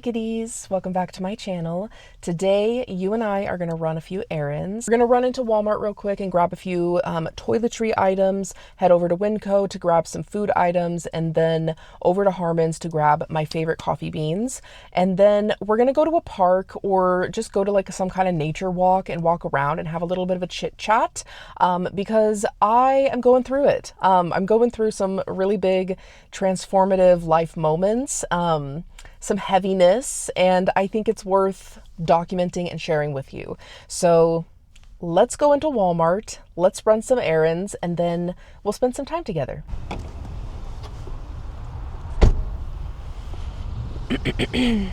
chickadees, welcome back to my channel. Today you and I are going to run a few errands. We're going to run into Walmart real quick and grab a few toiletry items, head over to Winco to grab some food items, and then over to Harmon's to grab my favorite coffee beans. And then we're going to go to a park or just go to like some kind of nature walk and walk around and have a little bit of a chit chat because I am going through it. I'm going through some really big transformative life moments. Some heaviness, and I think it's worth documenting and sharing with you. So let's go into Walmart, let's run some errands, and then we'll spend some time together. It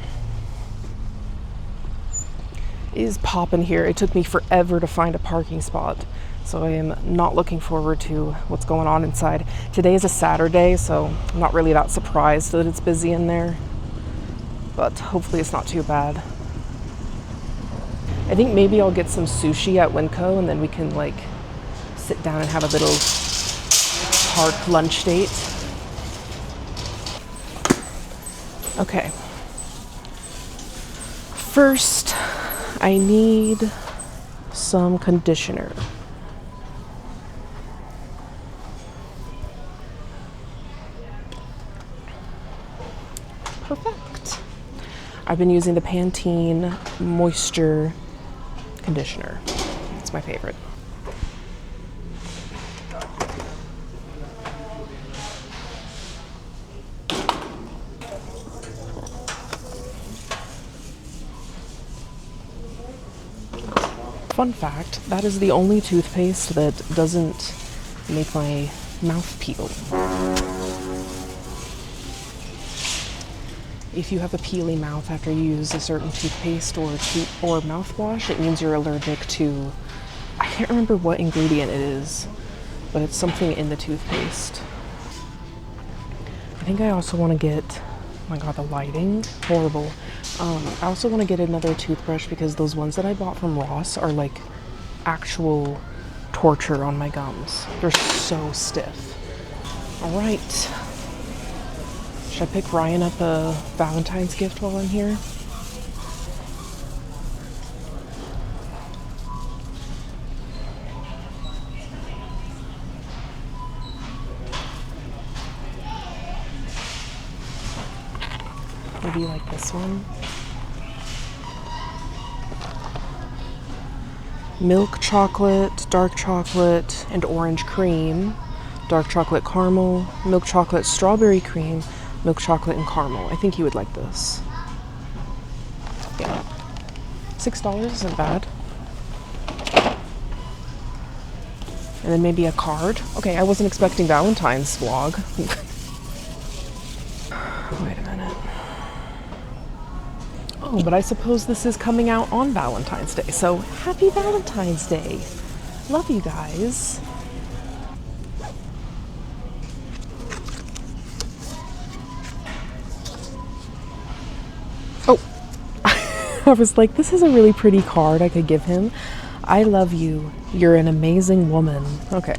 is popping here. It took me forever to find a parking spot, so I am not looking forward to what's going on inside. Today is a Saturday, so I'm not really that surprised that it's busy in there. But hopefully it's not too bad. I think maybe I'll get some sushi at Winco and then we can like sit down and have a little park lunch date. Okay. First, I need some conditioner. Perfect. I've been using the Pantene Moisture Conditioner. It's my favorite. Fun fact, that is the only toothpaste that doesn't make my mouth peel. If you have a peely mouth after you use a certain toothpaste or mouthwash, it means you're allergic to, I can't remember what ingredient it is, but it's something in the toothpaste. I think I also want to get, oh my god, the lighting, horrible. I also want to get another toothbrush because those ones that I bought from Ross are like actual torture on my gums. They're so stiff. All right. Should I pick Ryan up a Valentine's gift while I'm here? Maybe like this one. Milk chocolate, dark chocolate, and orange cream. Dark chocolate caramel, milk chocolate strawberry cream, milk chocolate and caramel. I think he would like this. Yeah. $6 isn't bad. And then maybe a card. Okay, I wasn't expecting Valentine's vlog. Wait a minute. Oh, but I suppose this is coming out on Valentine's Day. So happy Valentine's Day. Love you guys. I was like, this is a really pretty card I could give him. I love you. You're an amazing woman. Okay.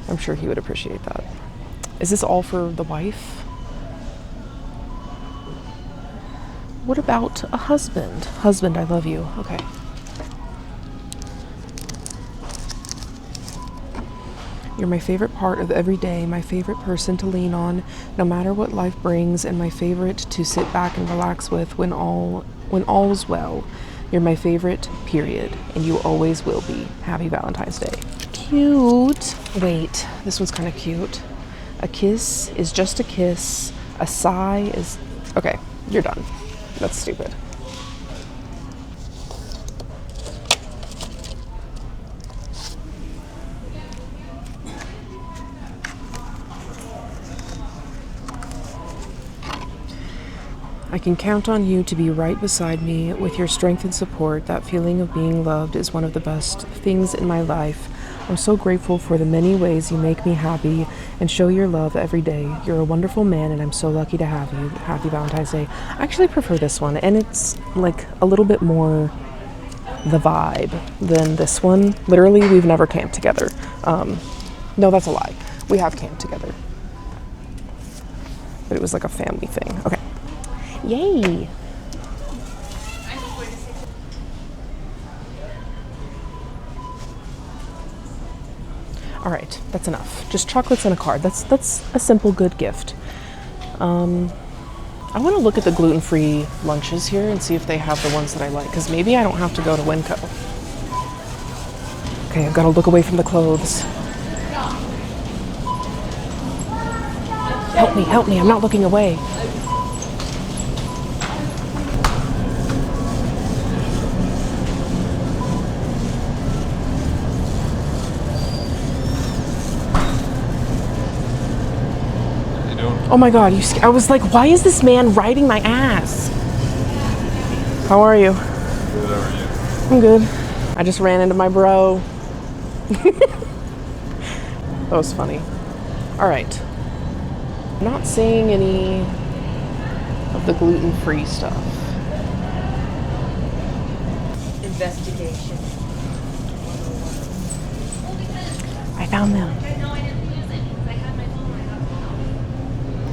I'm sure he would appreciate that. Is this all for the wife? What about a husband? Husband, I love you. Okay. You're my favorite part of every day, my favorite person to lean on, no matter what life brings, and my favorite to sit back and relax with when all's well. You're my favorite, period, and you always will be. Happy Valentine's Day. Cute. Wait, this one's kind of cute. A kiss is just a kiss. A sigh is... Okay, you're done. That's stupid. I can count on you to be right beside me with your strength and support. That feeling of being loved is one of the best things in my life. I'm so grateful for the many ways you make me happy and show your love every day. You're a wonderful man and I'm so lucky to have you. Happy Valentine's Day. I actually prefer this one, and it's like a little bit more the vibe than this one. Literally, we've never camped together. No, that's a lie. We have camped together. But it was like a family thing. Okay. Yay! All right, that's enough. Just chocolates and a card. That's a simple, good gift. I want to look at the gluten-free lunches here and see if they have the ones that I like, because maybe I don't have to go to Winco. Okay, I've got to look away from the clothes. Help me, I'm not looking away. Oh my God, I was like, why is this man riding my ass? How are you? Good, how are you? I'm good. I just ran into my bro. That was funny. All right. I'm not seeing any of the gluten-free stuff. Investigation. I found them.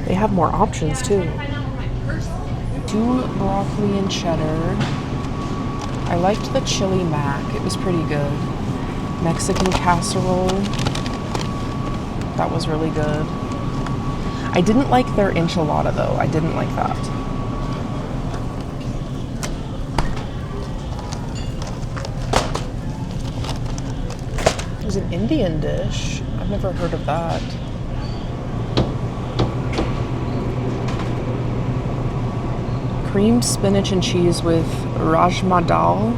They have more options too. 2 broccoli and cheddar. I liked the chili mac. It was pretty good. Mexican casserole. That was really good. I didn't like their enchilada though. I didn't like that. There's an Indian dish. I've never heard of that. Creamed spinach and cheese with rajma dal.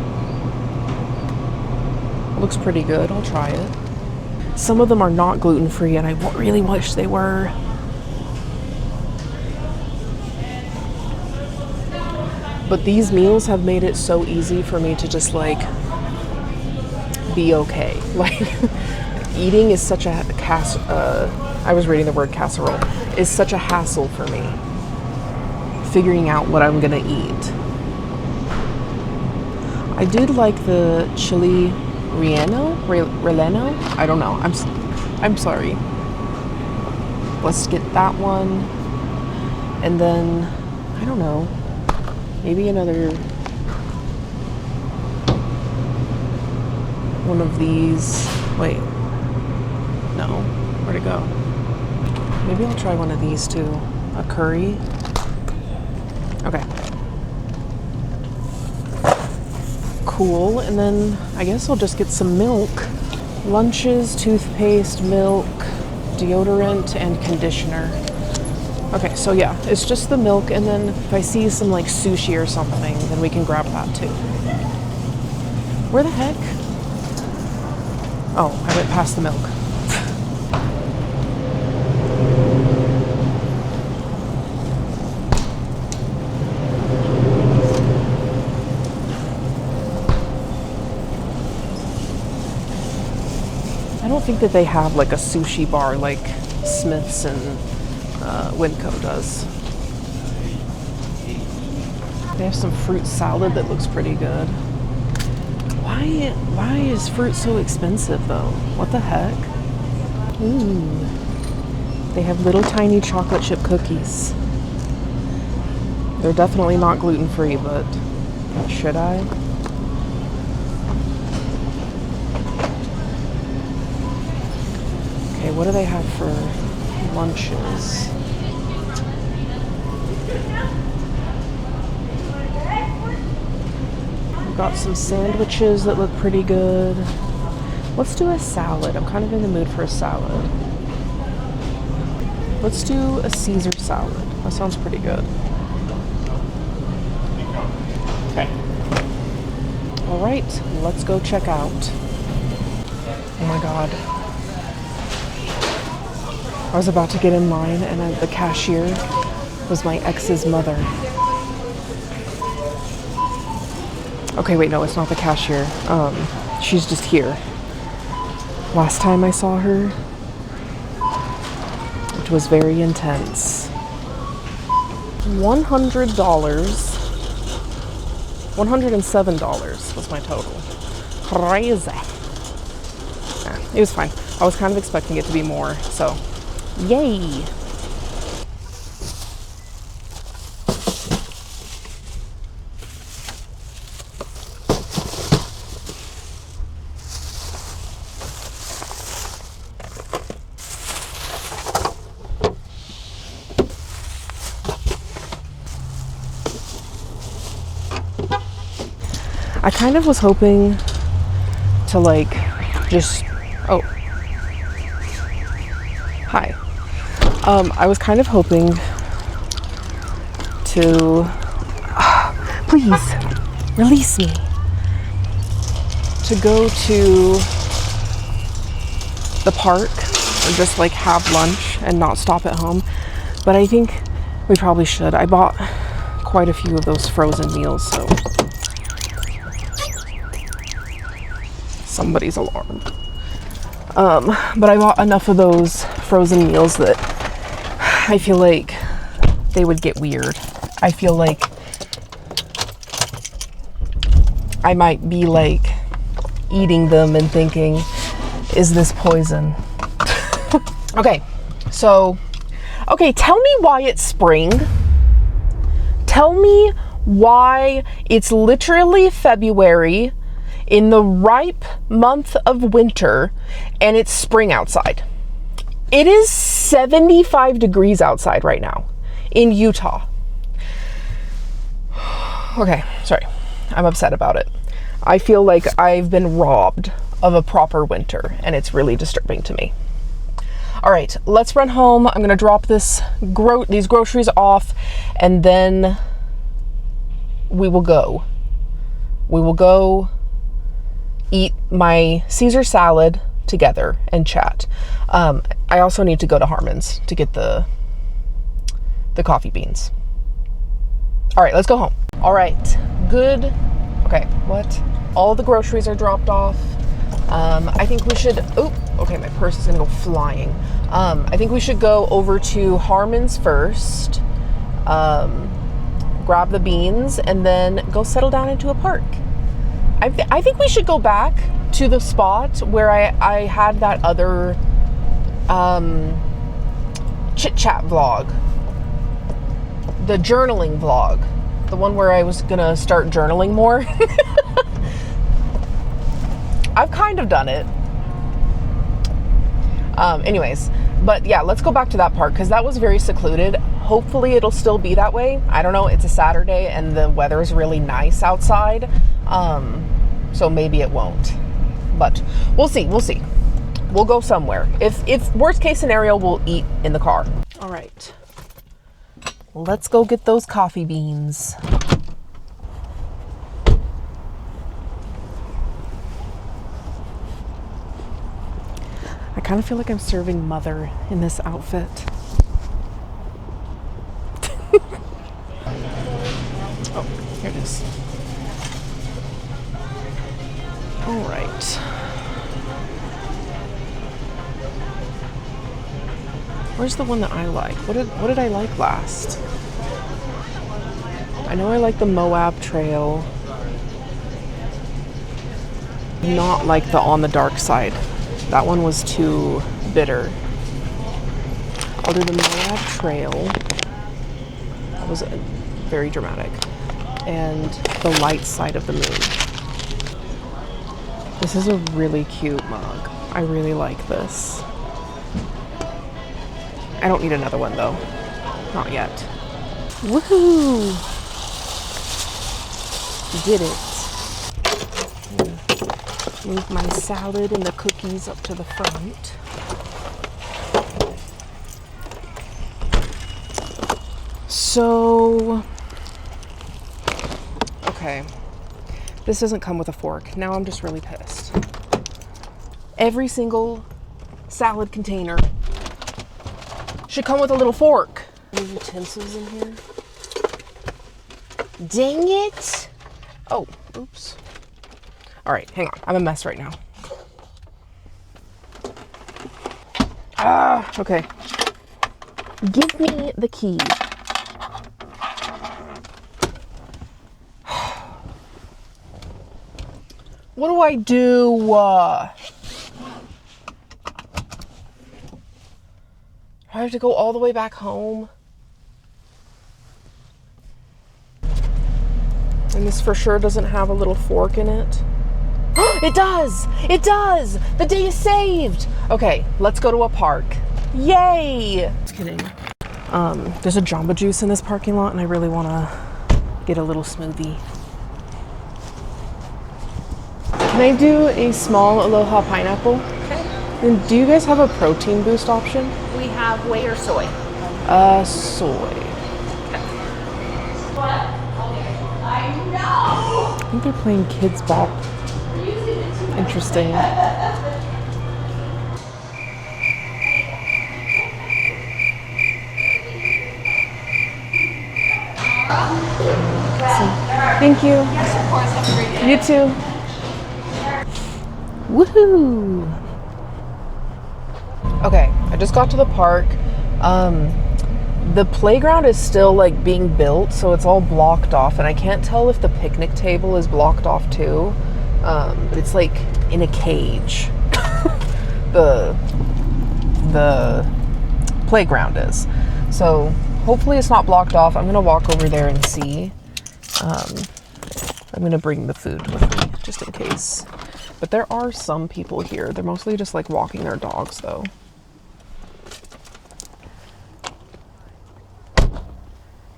Looks pretty good. I'll try it. Some of them are not gluten-free, and I really wish they were. But these meals have made it so easy for me to just like be okay. Like eating is such a I was reading the word casserole, is such a hassle for me. Figuring out what I'm gonna eat. I did like the chili relleno. I don't know. I'm sorry. Let's get that one, and then I don't know. Maybe another one of these. Wait. No. Where'd it go? Maybe I'll try one of these too. A curry. Okay. Cool. And then I guess I'll just get some milk. Lunches, toothpaste, milk, deodorant, and conditioner. Okay, so yeah, it's just the milk, and then if I see some like sushi or something, then we can grab that too. Where the heck? Oh, I went past the milk. I don't think that they have like a sushi bar like Smith's and Winco does. They have some fruit salad that looks pretty good. Why is fruit so expensive though? What the heck? Ooh. They have little tiny chocolate chip cookies. They're definitely not gluten-free, but should I? Okay, what do they have for lunches? We've got some sandwiches that look pretty good. Let's do a salad. I'm kind of in the mood for a salad. Let's do a Caesar salad. That sounds pretty good. Okay. All right, let's go check out. Oh my God. I was about to get in line, and the cashier was my ex's mother. Okay, wait, no, it's not the cashier. She's just here. Last time I saw her, it was very intense. $100. $107 was my total. Crazy. It was fine. I was kind of expecting it to be more, so yay. I kind of was hoping to like just, oh, hi. I was kind of hoping to, please, release me. To go to the park or just like have lunch and not stop at home. But I think we probably should. I bought quite a few of those frozen meals, so somebody's alarmed. But I bought enough of those frozen meals that I feel like they would get weird. I feel like I might be like eating them and thinking, is this poison? Okay, so, okay, tell me why it's spring. Tell me why it's literally February in the ripe month of winter and it's spring outside. It is 75 degrees outside right now in Utah. Okay, sorry, I'm upset about it. I feel like I've been robbed of a proper winter and it's really disturbing to me. All right, let's run home. I'm gonna drop these groceries off and then we will go. We will go eat my Caesar salad together and chat. I also need to go to Harmon's to get the coffee beans. All right, let's go home. All right, good. Okay, what? All the groceries are dropped off. I think we should, oh, okay, my purse is gonna go flying. I think we should go over to Harmon's first, grab the beans, and then go settle down into a park. I think we should go back to the spot where I had that other chit-chat vlog. The journaling vlog. The one where I was gonna start journaling more. I've kind of done it. Anyways, but yeah, let's go back to that park because that was very secluded. Hopefully it'll still be that way. I don't know, it's a Saturday and the weather is really nice outside. So maybe it won't, but we'll see. We'll go somewhere. If worst case scenario, we'll eat in the car. All right, let's go get those coffee beans. I kind of feel like I'm serving mother in this outfit. Oh, here it is. All right. Where's the one that I like? What did I like last? I know I like the Moab Trail. Not like the On the Dark Side. That one was too bitter. I'll do the Moab Trail. That was very dramatic. And the Light Side of the Moon. This is a really cute mug. I really like this. I don't need another one though. Not yet. Woohoo! Did it. Move my salad and the cookies up to the front. So, okay. This doesn't come with a fork. Now I'm just really pissed. Every single salad container should come with a little fork. Any utensils in here? Dang it! Oh, oops. All right, hang on. I'm a mess right now. Okay. Give me the key. What do I do? I have to go all the way back home. And this for sure doesn't have a little fork in it. It does! It does! The day is saved! Okay, let's go to a park. Yay! Just kidding. There's a Jamba Juice in this parking lot and I really want to get a little smoothie. Can I do a small Aloha pineapple? Okay. And do you guys have a protein boost option? We have whey or soy. Soy. I think they're playing Kids Bop. Interesting. Thank you. Yes, of course. Have a great day. You too. Woohoo! Okay, I just got to the park. The playground is still like being built, so it's all blocked off, and I can't tell if the picnic table is blocked off too. It's like in a cage. the playground is. So hopefully it's not blocked off. I'm gonna walk over there and see. I'm gonna bring the food with me just in case. But there are some people here. They're mostly just like walking their dogs though.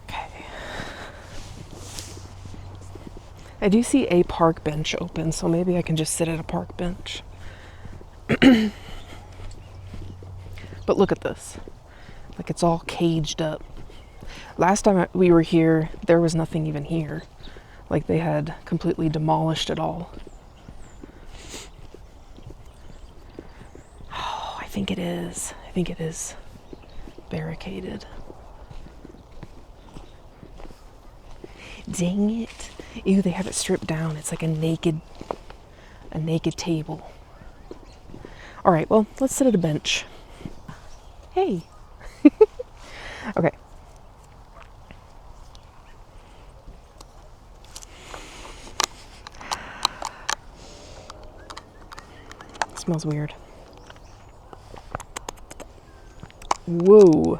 Okay. I do see a park bench open, so maybe I can just sit at a park bench. But look at this. Like it's all caged up. Last time we were here, there was nothing even here. Like they had completely demolished it all. Oh, I think it is. I think it is barricaded. Dang it. Ew, they have it stripped down. It's like a naked table. All right, well, let's sit at a bench. Hey. Okay. It smells weird. Whoa.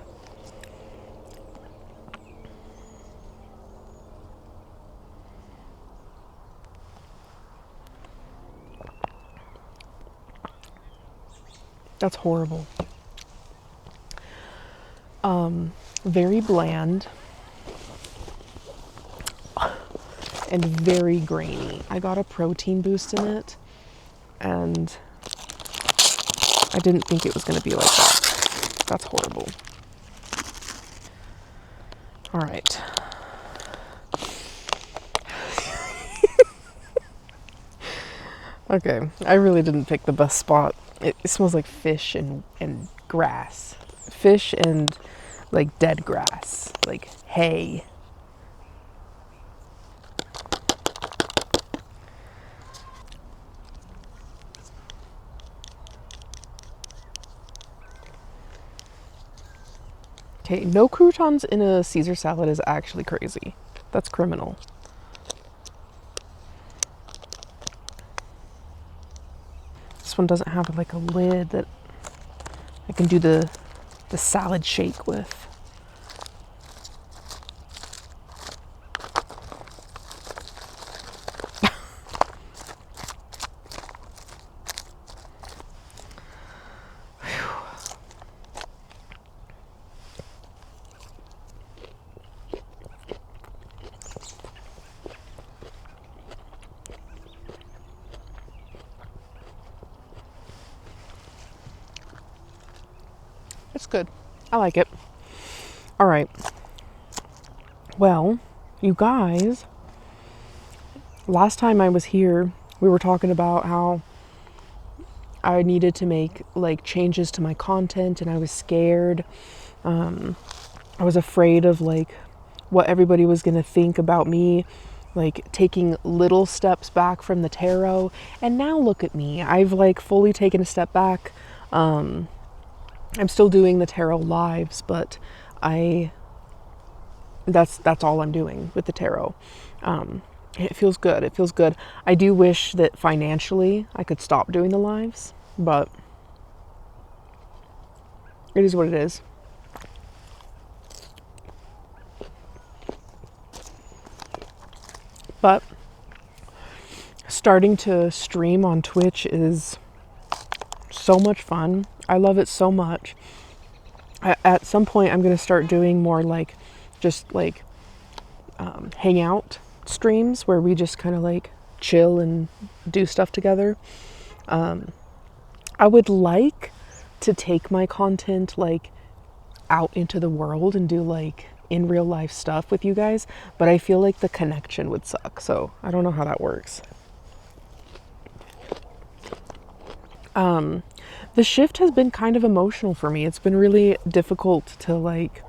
That's horrible. Very bland and very grainy. I got a protein boost in it and I didn't think it was going to be like that. That's horrible. All right. Okay, I really didn't pick the best spot. It smells like fish and grass. Fish and like dead grass, like hay. Okay, no croutons in a Caesar salad is actually crazy. That's criminal. This one doesn't have like a lid that I can do the salad shake with. It's good. I like it. All right. Well, you guys, last time I was here, we were talking about how I needed to make like changes to my content and I was scared. I was afraid of like what everybody was going to think about me, like taking little steps back from the tarot. And now look at me. I've like fully taken a step back. I'm still doing the tarot lives, but that's all I'm doing with the tarot. It feels good. It feels good. I do wish that financially I could stop doing the lives, but it is what it is. But starting to stream on Twitch is so much fun. I love it so much. At some point I'm going to start doing more like just like hangout streams where we just kind of like chill and do stuff together. I would like to take my content like out into the world and do like in real life stuff with you guys, but I feel like the connection would suck. So I don't know how that works. The shift has been kind of emotional for me. It's been really difficult to like,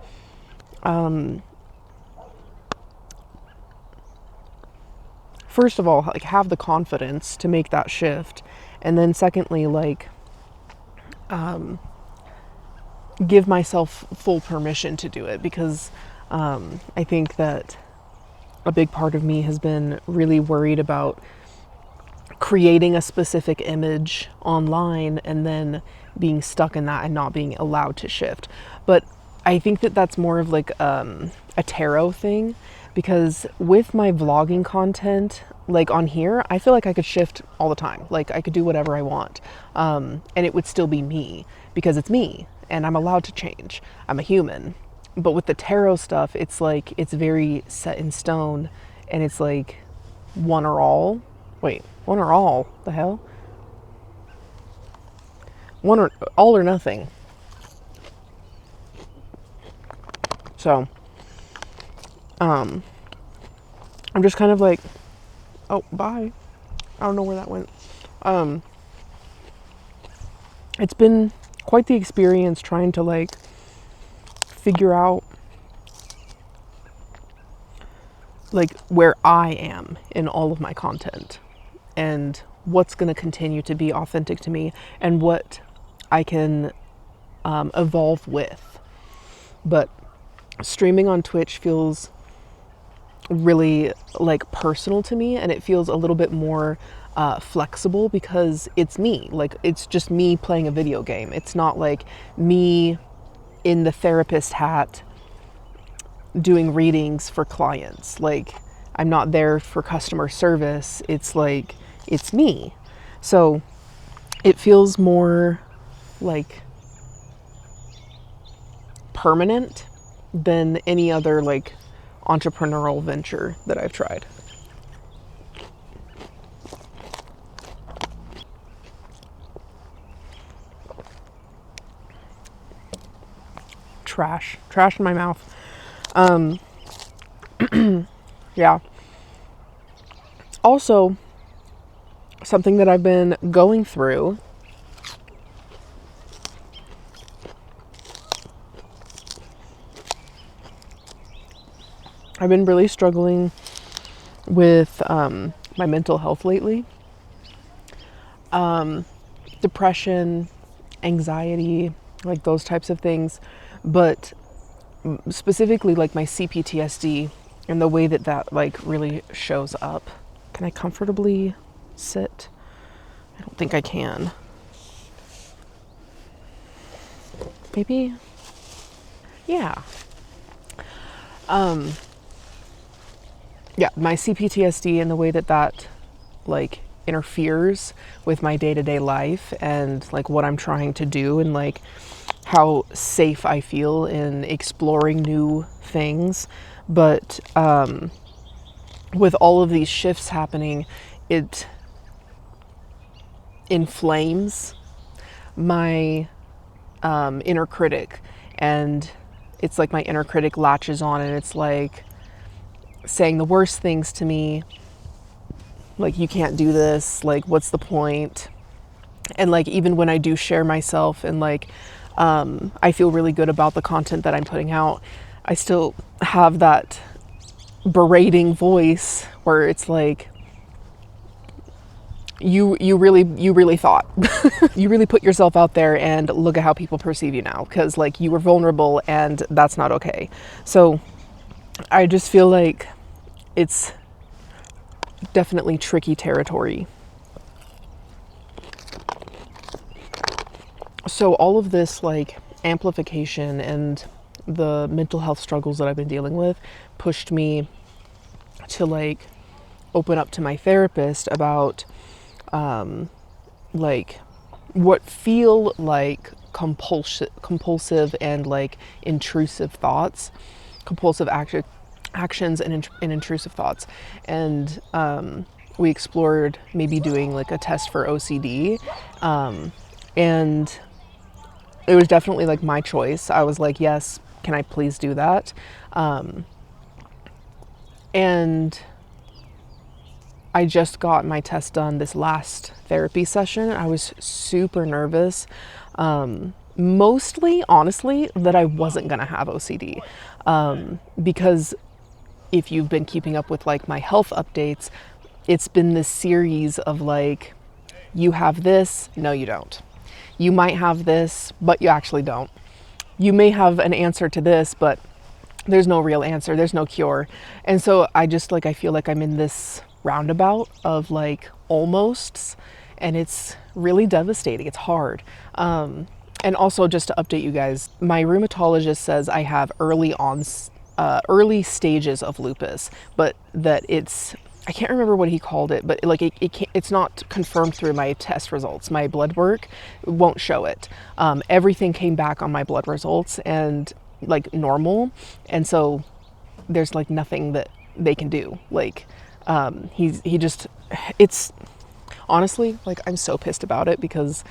first of all, like have the confidence to make that shift. And then secondly, like, give myself full permission to do it, because I think that a big part of me has been really worried about creating a specific image online and then being stuck in that and not being allowed to shift. But I think that that's more of like a tarot thing, because with my vlogging content, like on here, I feel like I could shift all the time. Like I could do whatever I want, and it would still be me, because it's me and I'm allowed to change. I'm a human. But with the tarot stuff, it's like it's very set in stone, and it's like one or all. Wait, one or all? The hell? One or all or nothing. So, I'm just kind of like, oh, bye. I don't know where that went. It's been quite the experience trying to like figure out like where I am in all of my content and what's going to continue to be authentic to me and what I can evolve with. But streaming on Twitch feels really like personal to me, and it feels a little bit more flexible, because it's me. Like it's just me playing a video game. It's not like me in the therapist hat doing readings for clients. Like I'm not there for customer service. It's like it's me. So it feels more like permanent than any other like entrepreneurial venture that I've tried. Trash in my mouth. Yeah. Also, something that I've been going through I've been really struggling with my mental health lately. Depression, anxiety, like those types of things. But specifically like my CPTSD and the way that that like really shows up. Can I comfortably sit? I don't think I can. Maybe? Yeah. Yeah, my CPTSD and the way that that like interferes with my day-to-day life and like what I'm trying to do and like how safe I feel in exploring new things. But with all of these shifts happening, it inflames my inner critic, and it's like my inner critic latches on, and it's like saying the worst things to me, like you can't do this, like what's the point? And like even when I do share myself and like I feel really good about the content that I'm putting out, I still have that berating voice where it's like you really thought you really put yourself out there, and look at how people perceive you now, because like you were vulnerable and that's not okay. So I just feel like it's definitely tricky territory. So all of this like amplification and the mental health struggles that I've been dealing with pushed me to like open up to my therapist about like what feel like compulsive and like intrusive thoughts, compulsive actions and intrusive thoughts. And we explored maybe doing like a test for OCD. And it was definitely like my choice. I was like, yes, can I please do that? And I just got my test done this last therapy session. I was super nervous. Mostly, honestly, that I wasn't gonna have OCD. Because if you've been keeping up with like my health updates, it's been this series of like, you have this, no you don't. You might have this, but you actually don't. You may have an answer to this, but there's no real answer, there's no cure. And so I just like, I feel like I'm in this roundabout of like almosts, and it's really devastating. It's hard. And also, just to update you guys, my rheumatologist says I have early stages of lupus, but that it's, I can't remember what he called it, but like it's not confirmed through my test results. My blood work won't show it. Everything came back on my blood results and like normal, and so there's like nothing that they can do. Like he just, it's honestly like, I'm so pissed about it because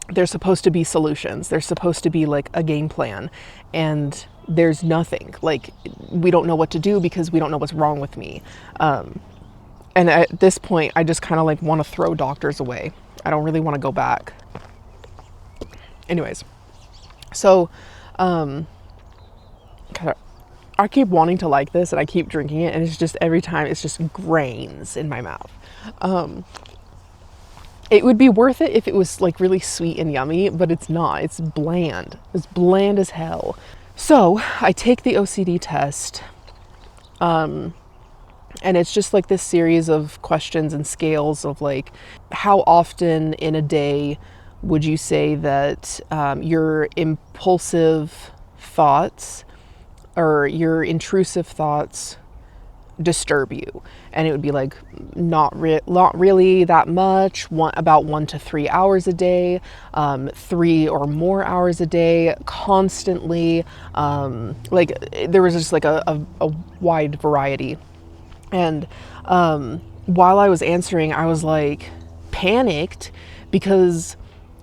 there's supposed to be solutions. There's supposed to be like a game plan, and there's nothing. Like, we don't know what to do because we don't know what's wrong with me. And at this point, I just kind of like want to throw doctors away. I don't really want to go back. Anyways, so God, I keep wanting to like this, and I keep drinking it, and it's just every time it's just grains in my mouth. It would be worth it if it was like really sweet and yummy, but it's not. It's bland. It's bland as hell. So I take the OCD test, and it's just like this series of questions and scales of like, how often in a day would you say that your impulsive thoughts or your intrusive thoughts disturb you? And it would be like, not really that much, about 1 to 3 hours a day, 3 or more hours a day, constantly. Like, there was just like a wide variety. And while I was answering, I was like panicked because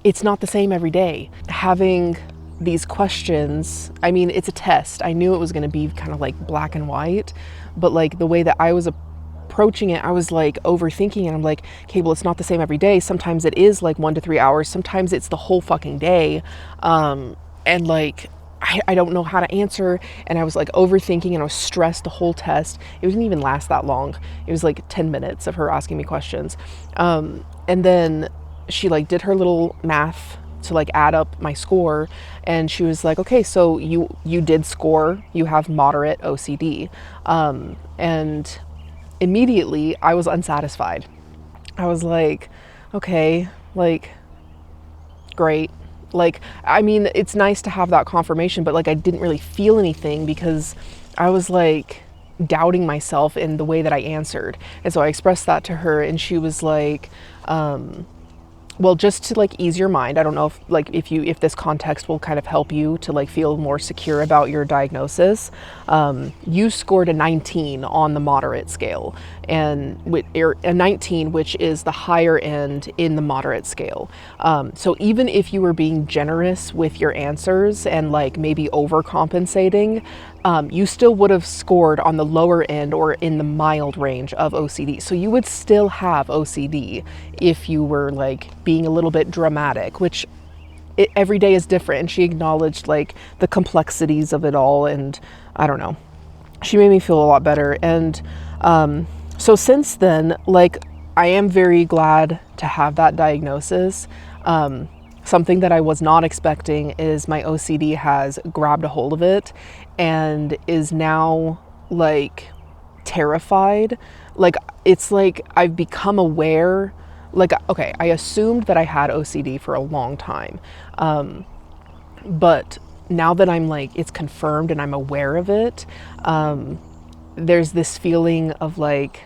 it's not the same every day. Having these questions, I mean, it's a test. I knew it was going to be kind of like black and white, but like the way that I was approaching it, I was like overthinking it. I'm like, okay, well, it's not the same every day. Sometimes it is like 1 to 3 hours. Sometimes it's the whole fucking day. And like, I don't know how to answer. And I was like overthinking, and I was stressed the whole test. It didn't even last that long. It was like 10 minutes of her asking me questions. And then she like did her little math to like add up my score, and she was like, okay, so you did score, you have moderate OCD. And immediately I was unsatisfied. I was like, okay, like, great. Like, I mean, it's nice to have that confirmation, but like, I didn't really feel anything because I was like doubting myself in the way that I answered. And so I expressed that to her, and she was like, well, just to like ease your mind, I don't know if this context will kind of help you to like feel more secure about your diagnosis. You scored a 19 on the moderate scale, and with a 19, which is the higher end in the moderate scale. So even if you were being generous with your answers and like maybe overcompensating, you still would have scored on the lower end or in the mild range of OCD. So you would still have OCD if you were like being a little bit dramatic, which every day is different. And she acknowledged like the complexities of it all. And I don't know, she made me feel a lot better. And so since then, like, I am very glad to have that diagnosis. Something that I was not expecting is my OCD has grabbed a hold of it and is now like terrified. Like, it's like I've become aware. Like, okay, I assumed that I had OCD for a long time. But now that I'm like, it's confirmed and I'm aware of it, there's this feeling of like,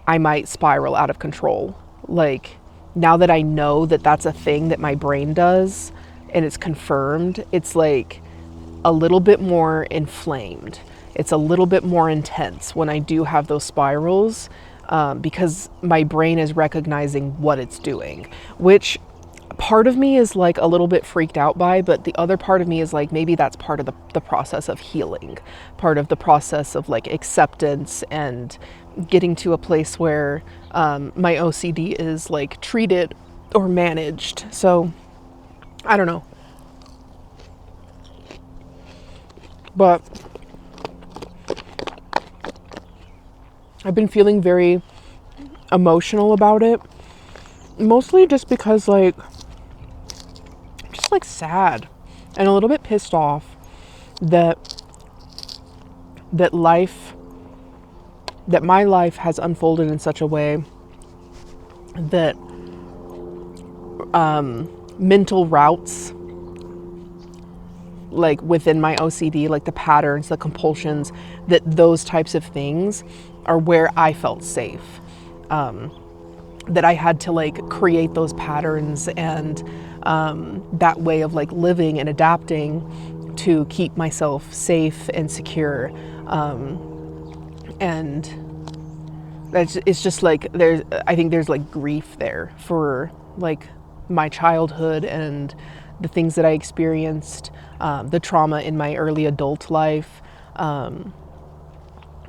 I might spiral out of control. Like, now that I know that that's a thing that my brain does and it's confirmed, it's like a little bit more inflamed. it's a little bit more intense when I do have those spirals, because my brain is recognizing what it's doing, which part of me is like a little bit freaked out by, but the other part of me is like, maybe that's part of the process of healing, part of the process of like acceptance and getting to a place where my OCD is like treated or managed. So I don't know. But I've been feeling very emotional about it, mostly just because like, just like sad and a little bit pissed off that my life has unfolded in such a way that mental routes, like within my OCD, like the patterns, the compulsions, that those types of things are where I felt safe. That I had to like create those patterns and that way of like living and adapting to keep myself safe and secure. And it's just like, I think there's like grief there for like my childhood and the things that I experienced, the trauma in my early adult life.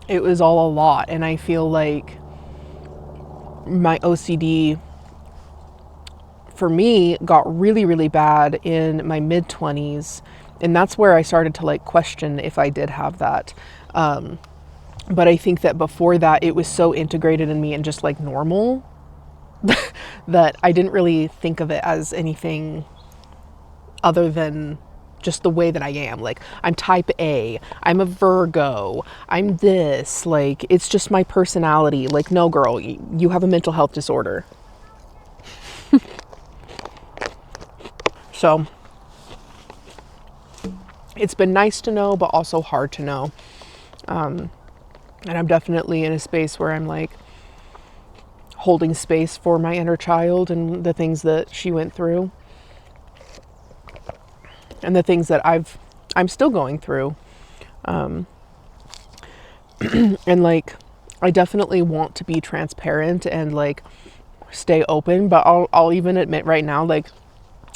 It was all a lot, and I feel like my OCD for me got really, really bad in my mid-20s, and that's where I started to like question if I did have that. But I think that before that, it was so integrated in me and just like normal that I didn't really think of it as anything other than just the way that I am. Like, I'm type A, I'm a Virgo, I'm this, like, it's just my personality. Like, no girl, you have a mental health disorder. So it's been nice to know, but also hard to know. And I'm definitely in a space where I'm like holding space for my inner child and the things that she went through and the things that I'm still going through. And like, I definitely want to be transparent and like stay open, but I'll even admit right now, like,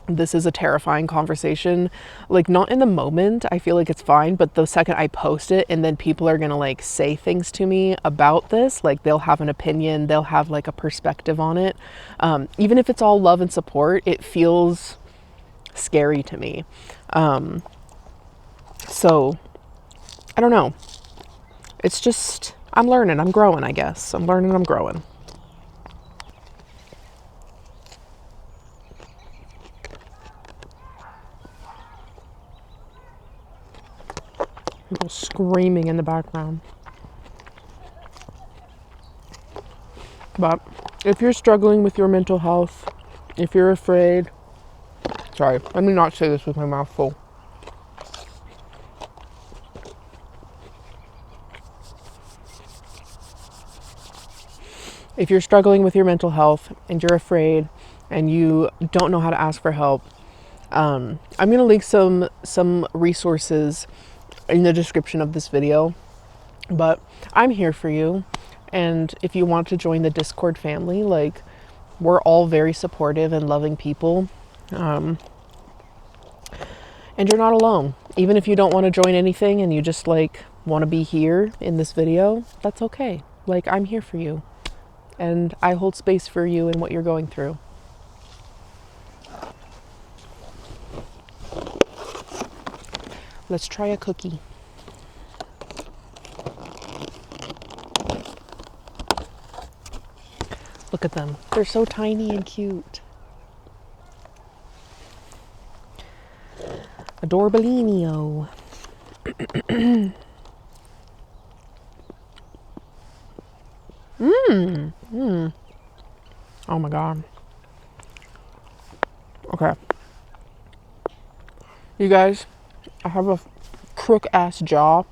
this is a terrifying conversation. Like, not in the moment, I feel like it's fine, but the second I post it and then people are gonna like say things to me about this, like they'll have an opinion, they'll have like a perspective on it. Even if it's all love and support, it feels scary to me. So I don't know. It's just, I'm learning, I'm growing, I guess. I'm learning, I'm growing. People screaming in the background. But if you're struggling with your mental health, if you're afraid, sorry, let me not say this with my mouth full. If you're struggling with your mental health and you're afraid and you don't know how to ask for help, I'm going to link some resources in the description of this video, but I'm here for you. And if you want to join the Discord family, like, we're all very supportive and loving people. And you're not alone. Even if you don't want to join anything and you just like want to be here in this video, that's okay. Like, I'm here for you and I hold space for you and what you're going through. Let's try a cookie. Look at them. They're so tiny and cute. Adorbellino. Oh my God. Okay. You guys, I have a crook ass jaw.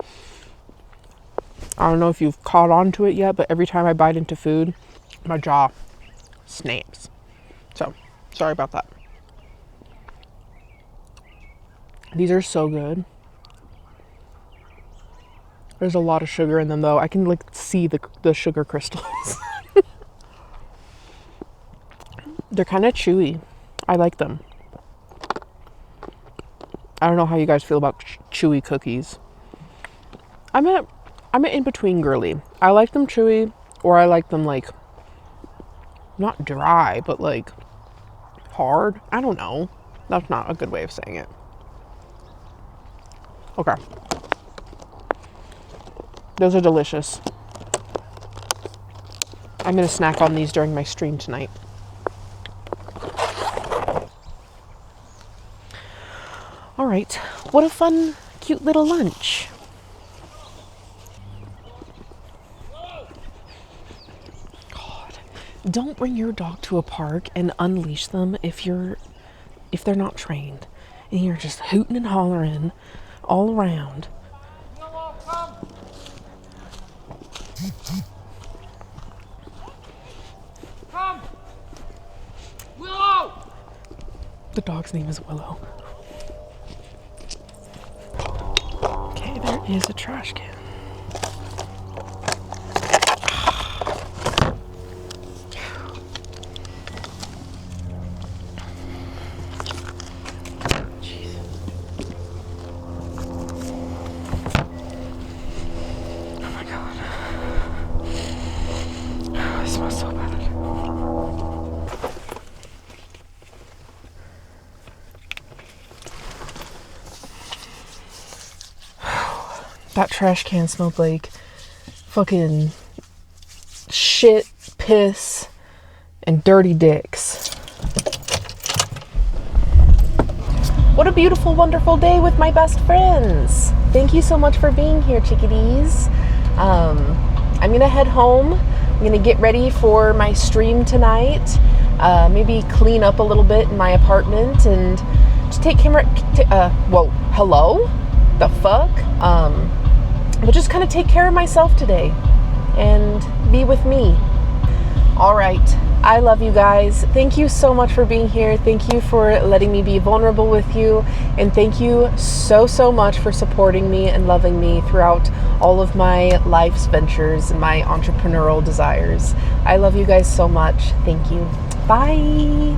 I don't know if you've caught on to it yet, but every time I bite into food, my jaw snaps. So, sorry about that. These are so good. There's a lot of sugar in them though. I can like see the sugar crystals. They're kind of chewy. I like them. I don't know how you guys feel about chewy cookies. I'm an in-between girly. I like them chewy, or I like them like not dry, but like hard. I don't know. That's not a good way of saying it. Okay. Those are delicious. I'm gonna snack on these during my stream tonight. All right. What a fun, cute little lunch. Don't bring your dog to a park and unleash them if they're not trained and you're just hooting and hollering all around. Come! Willow! The dog's name is Willow. Okay, there is a trash can. That trash can smelled like fucking shit, piss, and dirty dicks. What a beautiful, wonderful day with my best friends. Thank you so much for being here, chickadees. I'm gonna head home. I'm gonna get ready for my stream tonight. Maybe clean up a little bit in my apartment and just take camera. Whoa, hello? The fuck? But just kind of take care of myself today and be with me. All right. I love you guys. Thank you so much for being here. Thank you for letting me be vulnerable with you. And thank you so, so much for supporting me and loving me throughout all of my life's ventures and my entrepreneurial desires. I love you guys so much. Thank you. Bye.